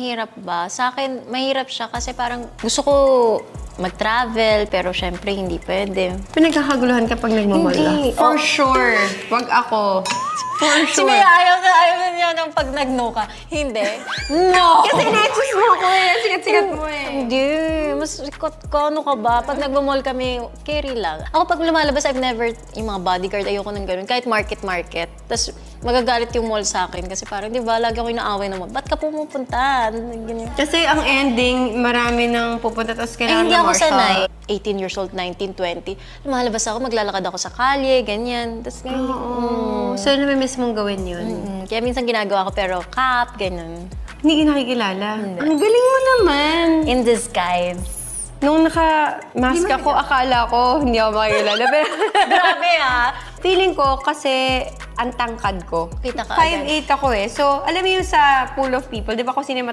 Hirap ba? Sa akin, mahirap siya kasi parang gusto ko mag-travel, pero syempre hindi pwede. Pinagkakaguluhan kapag nagmamall ka? Hindi. For sure. Wag ako. For Si sure. Mia, ayaw na niya ng pag nag-no ka. Hindi. No! Kasi na-excuse mo ako eh. Sikat-sikat mo eh. Hindi. Mas sikat ka. Ano ka ba? Pag nagmamall kami, carry lang. Ako pag lumalabas, I've never, yung mga bodyguard, ayoko nang ganun. Kahit market. Tapos magagalit yung mall sa akin kasi parang, di ba, lagi ako inaaway ng mall. Ba't ka pumupunta? Ganyan. Kasi ang ending, marami nang pupunta tapos Ay, kailangan hindi na ako Marshall. sanay. 18 years old, 19, 20. Lumalabas ako, maglalakad ako sa kalye, ganyan. Tapos ngayon, So, namimiss mong gawin yun? kaya minsan ginagawa ko pero cap, ganyan. Hindi nakikilala. Ang galing mo naman. In disguise. Nung naka-mask ako, akala ko hindi ako makikilala. Pero Grabe ah! feeling ko kasi ang tangkad ko. Kita ka 5'8 ako eh. So, alam mo yung sa pool of people, di ba kung sino yung